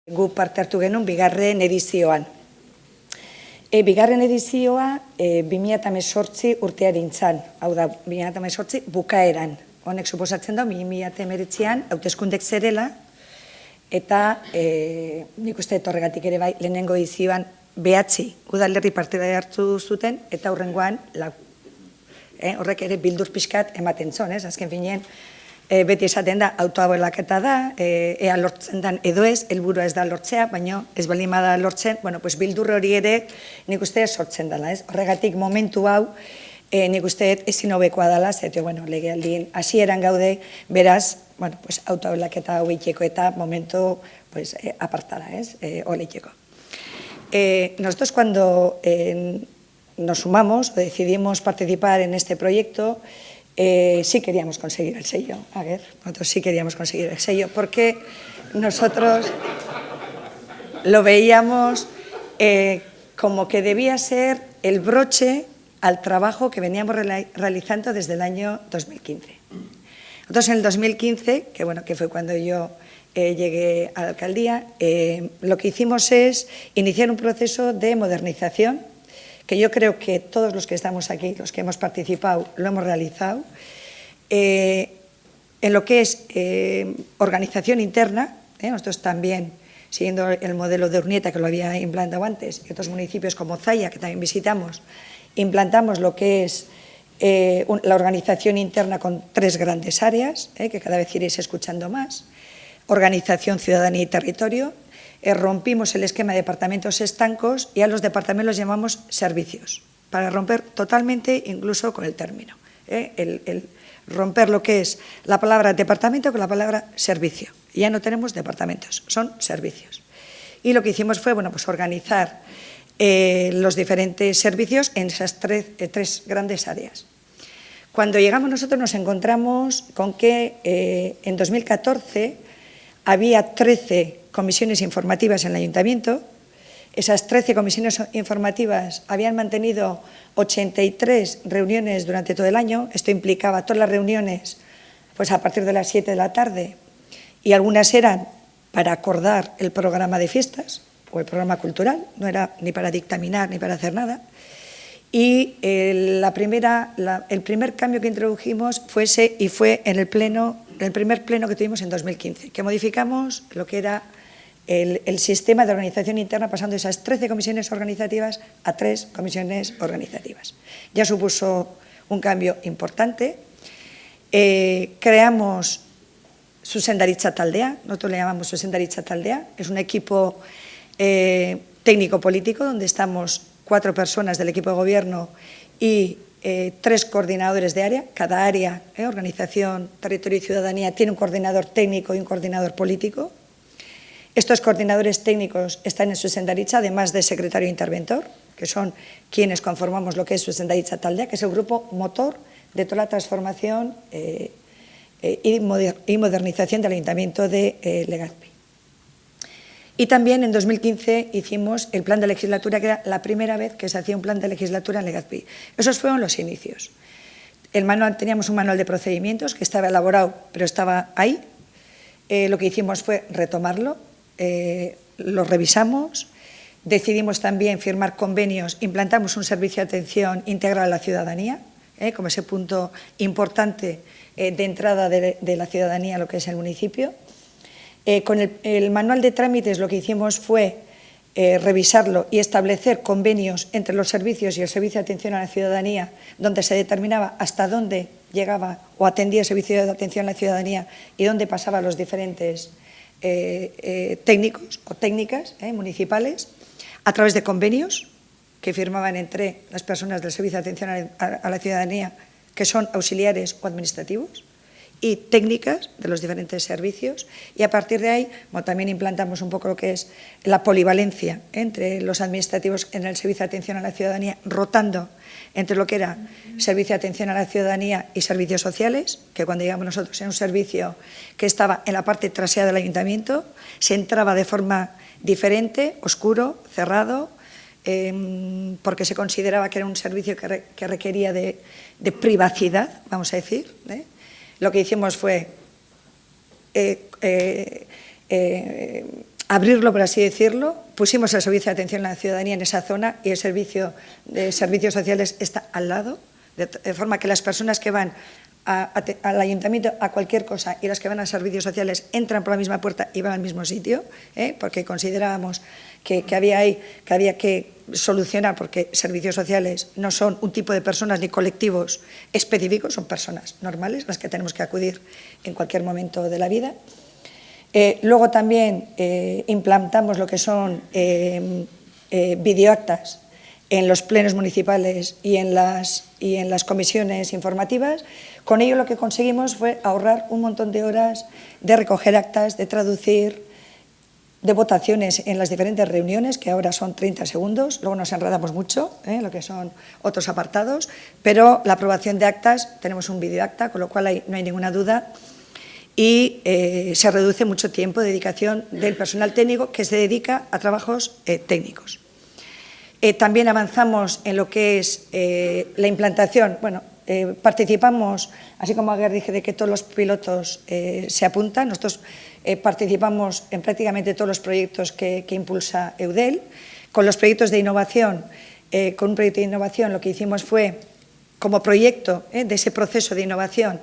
Gu parte hartu genuen bigarren edizioan. Bigarren edizioa 2018 urtearintzan, hau da, 2018 bukaeran. Honek suposatzen da, 2019an hauteskundek zerela, eta nik uste horregatik ere bai, lehenengo edizioan behatzi udalerri partida hartu zuten, eta hurrengoan lau. Horrek ere bildur pixkat ematen zon, azken finean, beti esaten da, autoabuelaketa da, ea lortzen dan edo ez, helburua ez da lortzea, baina ez baldin bada lortzen, bildur hori ere nik uste sortzen dela. Horregatik momentu hau nik uste ezin hobekoa dela, zete legealdien hasieran gaude, beraz, autoabuelaketa hau itxeko eta momentu apartada, oleitxeko. Nosotros cuando nos sumamos o decidimos participar en este proyecto, sí queríamos conseguir el sello, nosotros sí queríamos conseguir el sello, porque nosotros lo veíamos como que debía ser el broche al trabajo que veníamos realizando desde el año 2015. Nosotros en el 2015, que fue cuando yo llegué a la alcaldía, lo que hicimos es iniciar un proceso de modernización, que yo creo que todos los que estamos aquí, los que hemos participado, lo hemos realizado, en lo que es organización interna. Nosotros también, siguiendo el modelo de Urnieta, que lo había implantado antes, y otros municipios como Zaya, que también visitamos, implantamos lo que es la organización interna con 3 grandes áreas, que cada vez iréis escuchando más: organización, ciudadanía y territorio. Rompimos el esquema de departamentos estancos y a los departamentos los llamamos servicios, para romper totalmente incluso con el término. El romper lo que es la palabra departamento con la palabra servicio. Ya no tenemos departamentos, son servicios. Y lo que hicimos fue organizar los diferentes servicios en esas 3 grandes áreas. Cuando llegamos nosotros nos encontramos con que en 2014 había 13 comisiones informativas en el Ayuntamiento. Esas 13 comisiones informativas habían mantenido 83 reuniones durante todo el año. Esto implicaba todas las reuniones a partir de las 7 de la tarde, y algunas eran para acordar el programa de fiestas o el programa cultural, no era ni para dictaminar ni para hacer nada. Y el primer cambio que introdujimos fue en el primer pleno que tuvimos en 2015, que modificamos lo que era el sistema de organización interna, pasando de esas 13 comisiones organizativas a 3 comisiones organizativas. Ya supuso un cambio importante. Creamos Zuzendaritza Taldea, nosotros le llamamos Zuzendaritza Taldea, es un equipo técnico-político donde estamos 4 personas del equipo de gobierno y 3 coordinadores de área. Cada área, organización, territorio y ciudadanía, tiene un coordinador técnico y un coordinador político. Estos coordinadores técnicos están en Zuzendaritza, además de secretario interventor, que son quienes conformamos lo que es Zuzendaritza Taldea, que es el grupo motor de toda la transformación y modernización del Ayuntamiento de Legazpi. Y también en 2015 hicimos el plan de legislatura, que era la primera vez que se hacía un plan de legislatura en Legazpi. Esos fueron los inicios. Teníamos un manual de procedimientos que estaba elaborado, pero estaba ahí. Lo que hicimos fue retomarlo, lo revisamos, decidimos también firmar convenios, implantamos un servicio de atención integral a la ciudadanía, como ese punto importante de entrada de la ciudadanía a lo que es el municipio. Con el manual de trámites lo que hicimos fue revisarlo y establecer convenios entre los servicios y el servicio de atención a la ciudadanía, donde se determinaba hasta dónde llegaba o atendía el servicio de atención a la ciudadanía y dónde pasaban los diferentes técnicos o técnicas municipales, a través de convenios que firmaban entre las personas del servicio de atención a la ciudadanía, que son auxiliares o administrativos, y técnicas de los diferentes servicios, y a partir de ahí también implantamos un poco lo que es la polivalencia entre los administrativos en el servicio de atención a la ciudadanía, rotando entre lo que era servicio de atención a la ciudadanía y servicios sociales, que cuando llegamos nosotros era un servicio que estaba en la parte trasera del ayuntamiento, se entraba de forma diferente, oscuro, cerrado, porque se consideraba que era un servicio que requería de privacidad, vamos a decir. Lo que hicimos fue abrirlo, por así decirlo. Pusimos el servicio de atención a la ciudadanía en esa zona y el servicio de servicios sociales está al lado, de forma que las personas que van al ayuntamiento a cualquier cosa y las que van a servicios sociales entran por la misma puerta y van al mismo sitio, porque considerábamos que había que solucionar, porque servicios sociales no son un tipo de personas ni colectivos específicos, son personas normales las que tenemos que acudir en cualquier momento de la vida. Luego también implantamos lo que son videoactas en los plenos municipales y en las comisiones informativas. Con ello lo que conseguimos fue ahorrar un montón de horas de recoger actas, de traducir, de votaciones en las diferentes reuniones, que ahora son 30 segundos, luego nos enredamos mucho, lo que son otros apartados, pero la aprobación de actas, tenemos un videoacta, con lo cual no hay ninguna duda, y se reduce mucho tiempo de dedicación del personal técnico que se dedica a trabajos técnicos. También avanzamos en lo que es la implantación. Bueno, participamos, así como ayer dije de que todos los pilotos se apuntan, nosotros participamos en prácticamente todos los proyectos que impulsa Eudel. Con los proyectos de innovación, con un proyecto de innovación lo que hicimos fue, como proyecto de ese proceso de innovación,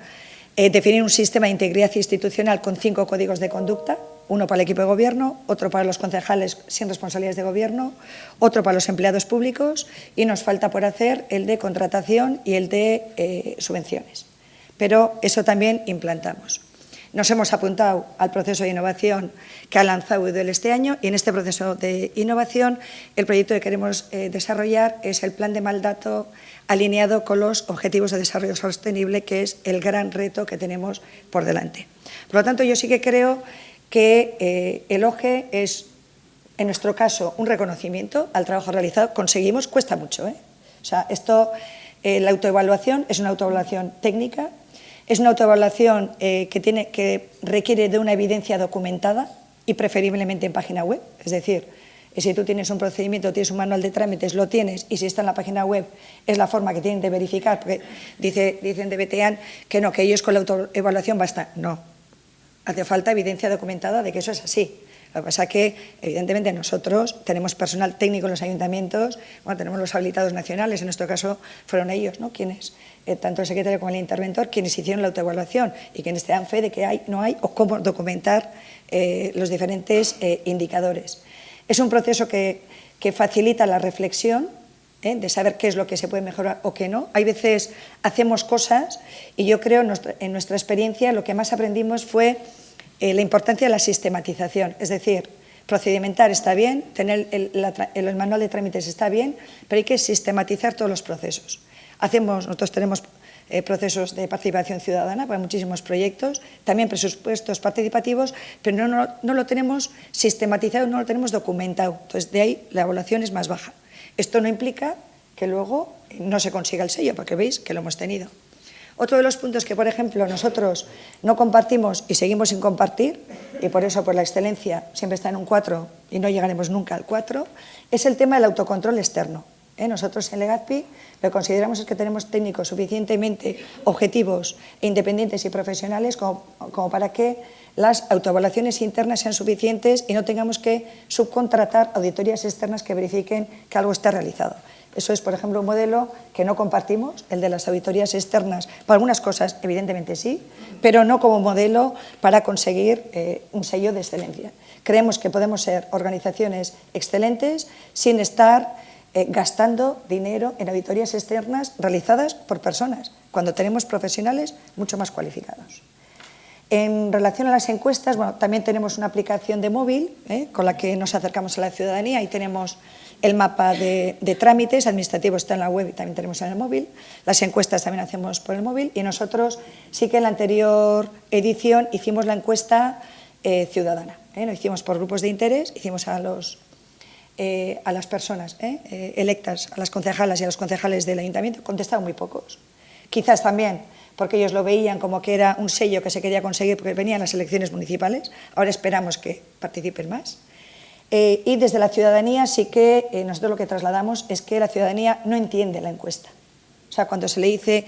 definir un sistema de integridad institucional con 5 códigos de conducta, uno para el equipo de gobierno, otro para los concejales sin responsabilidades de gobierno, otro para los empleados públicos y nos falta por hacer el de contratación y el de subvenciones. Pero eso también implantamos. Nos hemos apuntado al proceso de innovación que ha lanzado Eudel este año y en este proceso de innovación el proyecto que queremos desarrollar es el plan de Maldato alineado con los Objetivos de Desarrollo Sostenible, que es el gran reto que tenemos por delante. Por lo tanto, yo sí que creo que el OGE es, en nuestro caso, un reconocimiento al trabajo realizado. Conseguimos, cuesta mucho, O sea, la autoevaluación es una autoevaluación técnica, es una autoevaluación que requiere de una evidencia documentada y preferiblemente en página web, es decir, si tú tienes un procedimiento, tienes un manual de trámites, lo tienes, y si está en la página web es la forma que tienen de verificar, porque dicen de Betean que no, que ellos con la autoevaluación basta. No, hace falta evidencia documentada de que eso es así. Lo que pasa es que, evidentemente, nosotros tenemos personal técnico en los ayuntamientos, bueno, tenemos los habilitados nacionales, en nuestro caso fueron ellos, ¿no?, quienes, tanto el secretario como el interventor, quienes hicieron la autoevaluación y quienes te dan fe de que hay, no hay, o cómo documentar los diferentes indicadores. Es un proceso que facilita la reflexión, de saber qué es lo que se puede mejorar o qué no. Hay veces hacemos cosas y yo creo, en nuestra experiencia, lo que más aprendimos fue la importancia de la sistematización. Es decir, procedimentar está bien, tener el manual de trámites está bien, pero hay que sistematizar todos los procesos. Nosotros tenemos procesos de participación ciudadana para muchísimos proyectos, también presupuestos participativos, pero no lo tenemos sistematizado, no lo tenemos documentado. Entonces, de ahí la evaluación es más baja. Esto no implica que luego no se consiga el sello, porque veis que lo hemos tenido. Otro de los puntos que, por ejemplo, nosotros no compartimos y seguimos sin compartir, y por eso la excelencia siempre está en un 4 y no llegaremos nunca al 4, es el tema del autocontrol externo. Nosotros en Legazpi lo que consideramos es que tenemos técnicos suficientemente objetivos e independientes y profesionales como para que las autoevaluaciones internas sean suficientes y no tengamos que subcontratar auditorías externas que verifiquen que algo está realizado. Eso es, por ejemplo, un modelo que no compartimos, el de las auditorías externas. Para algunas cosas, evidentemente sí, pero no como modelo para conseguir un sello de excelencia. Creemos que podemos ser organizaciones excelentes sin estar gastando dinero en auditorías externas realizadas por personas, cuando tenemos profesionales mucho más cualificados. En relación a las encuestas, bueno, también tenemos una aplicación de móvil con la que nos acercamos a la ciudadanía y tenemos el mapa de trámites administrativos, está en la web y también tenemos en el móvil. Las encuestas también hacemos por el móvil y nosotros sí que en la anterior edición hicimos la encuesta ciudadana. Lo hicimos por grupos de interés, hicimos a las personas electas, a las concejalas y a los concejales del ayuntamiento, contestaron muy pocos. Quizás también porque ellos lo veían como que era un sello que se quería conseguir porque venían las elecciones municipales, ahora esperamos que participen más. Y desde la ciudadanía sí que nosotros lo que trasladamos es que la ciudadanía no entiende la encuesta. O sea, cuando se le dice,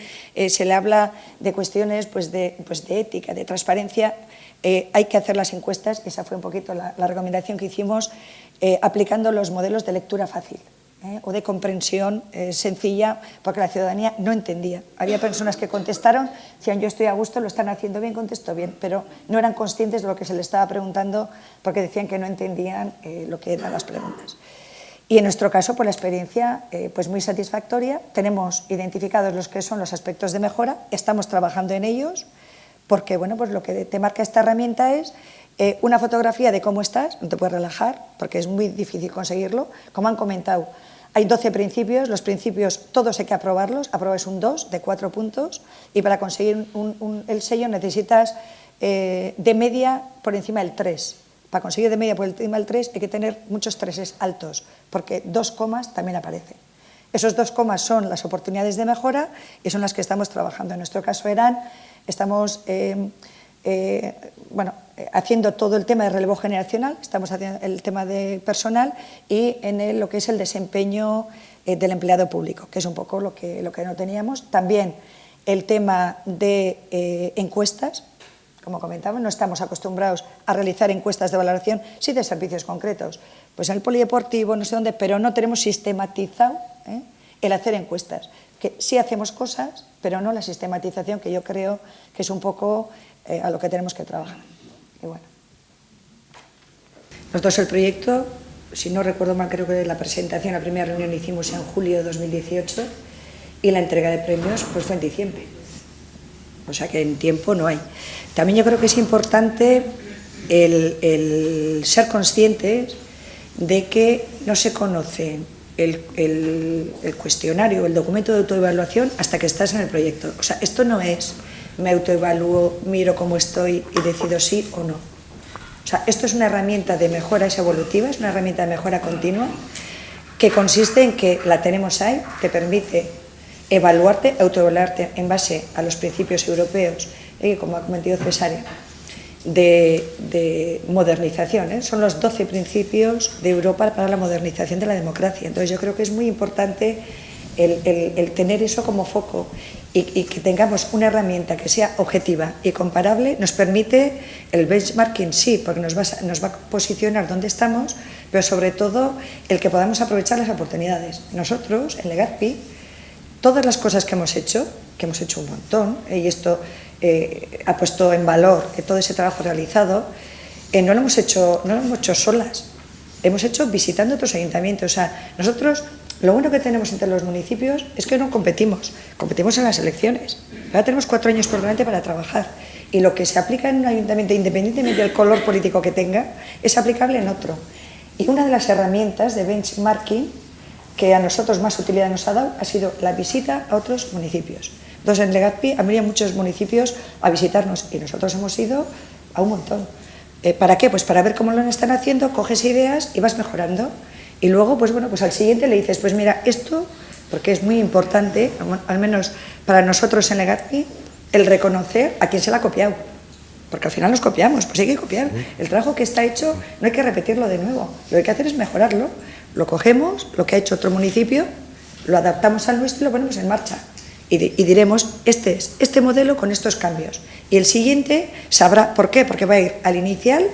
se le habla de cuestiones pues de ética, de transparencia, hay que hacer las encuestas, esa fue un poquito la recomendación que hicimos, aplicando los modelos de lectura fácil o de comprensión sencilla, porque la ciudadanía no entendía. Había personas que contestaron, decían yo estoy a gusto, lo están haciendo bien, contesto bien, pero no eran conscientes de lo que se les estaba preguntando porque decían que no entendían lo que eran las preguntas. Y en nuestro caso, por la experiencia, pues muy satisfactoria. Tenemos identificados los que son los aspectos de mejora, estamos trabajando en ellos, porque bueno, pues lo que te marca esta herramienta es una fotografía de cómo estás, no te puedes relajar, porque es muy difícil conseguirlo. Como han comentado, hay 12 principios, los principios todos hay que aprobarlos, apruebas un 2 de 4 puntos, y para conseguir el sello necesitas de media por encima del 3. Para conseguir de media por encima del 3 hay que tener muchos 3 altos, porque 2 comas también aparecen. Esos 2 comas son las oportunidades de mejora y son las que estamos trabajando. En nuestro caso estamos haciendo todo el tema de relevo generacional, estamos haciendo el tema de personal y en lo que es el desempeño del empleado público, que es un poco lo que no teníamos. También el tema de encuestas. Como comentaba, no estamos acostumbrados a realizar encuestas de valoración, sí de servicios concretos, pues en el polideportivo, no sé dónde, pero no tenemos sistematizado el hacer encuestas, que sí hacemos cosas, pero no la sistematización, que yo creo que es un poco a lo que tenemos que trabajar. Y bueno, nosotros el proyecto, si no recuerdo mal, creo que la presentación, la primera reunión hicimos en julio de 2018 y la entrega de premios pues fue en diciembre. O sea que en tiempo no hay. También yo creo que es importante el ser conscientes de que no se conoce el cuestionario, el documento de autoevaluación hasta que estás en el proyecto. O sea, esto no es me autoevalúo, miro cómo estoy y decido sí o no. O sea, esto es una herramienta de mejora evolutiva, es una herramienta de mejora continua que consiste en que la tenemos ahí, te permite evaluarte, autoevaluarte en base a los principios europeos, como ha comentado Cesárea, de modernización. Son los 12 principios de Europa para la modernización de la democracia. Entonces yo creo que es muy importante el tener eso como foco y que tengamos una herramienta que sea objetiva y comparable. Nos permite el benchmarking, sí, porque nos va a posicionar donde estamos, pero sobre todo el que podamos aprovechar las oportunidades. Nosotros, en Legazpi, todas las cosas que hemos hecho un montón, y esto ha puesto en valor todo ese trabajo realizado, no lo hemos hecho solas, hemos hecho visitando otros ayuntamientos. O sea, nosotros lo bueno que tenemos entre los municipios es que no competimos en las elecciones. Ahora tenemos 4 años por delante para trabajar y lo que se aplica en un ayuntamiento, independientemente del color político que tenga, es aplicable en otro. Y una de las herramientas de benchmarking que a nosotros más utilidad nos ha dado ha sido la visita a otros municipios. Entonces, en Legazpi han venido muchos municipios a visitarnos y nosotros hemos ido a un montón. ¿Para qué? Pues para ver cómo lo están haciendo, coges ideas y vas mejorando. Y luego, pues bueno, pues al siguiente le dices, pues mira, esto, porque es muy importante, al menos para nosotros en Legazpi, el reconocer a quién se la ha copiado. Porque al final nos copiamos, pues hay que copiar. El trabajo que está hecho no hay que repetirlo de nuevo, lo que hay que hacer es mejorarlo. Lo cogemos, lo que ha hecho otro municipio, lo adaptamos al nuestro y lo ponemos en marcha. Y diremos, este es este modelo con estos cambios. Y el siguiente sabrá, ¿por qué? Porque va a ir al inicial,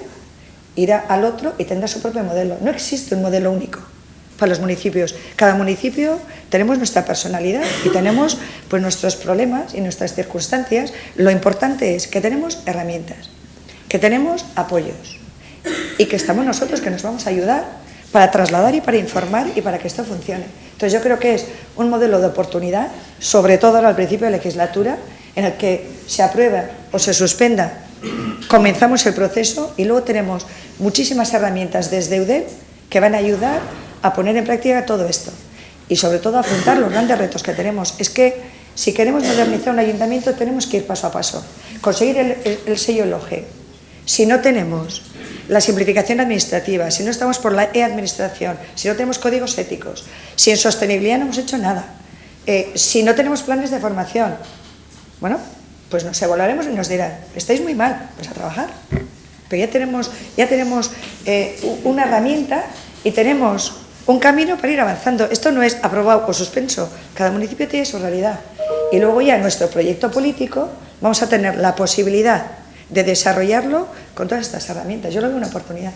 irá al otro y tendrá su propio modelo. No existe un modelo único para los municipios. Cada municipio tenemos nuestra personalidad y tenemos pues nuestros problemas y nuestras circunstancias. Lo importante es que tenemos herramientas, que tenemos apoyos y que estamos nosotros que nos vamos a ayudar para trasladar y para informar y para que esto funcione. Entonces yo creo que es un modelo de oportunidad, sobre todo ahora al principio de legislatura, en el que se aprueba o se suspenda, comenzamos el proceso y luego tenemos muchísimas herramientas desde EUDEP que van a ayudar a poner en práctica todo esto y sobre todo a afrontar los grandes retos que tenemos. Es que si queremos modernizar un ayuntamiento tenemos que ir paso a paso, conseguir el sello LOGE. Si no tenemos la simplificación administrativa, si no estamos por la e-administración, si no tenemos códigos éticos, si en sostenibilidad no hemos hecho nada, si no tenemos planes de formación, bueno, pues nos evaluaremos y nos dirán, estáis muy mal, pues a trabajar. Pero ya tenemos una herramienta y tenemos un camino para ir avanzando. Esto no es aprobado o suspenso, cada municipio tiene su realidad. Y luego ya en nuestro proyecto político vamos a tener la posibilidad de desarrollarlo con todas estas herramientas. Yo lo veo una oportunidad.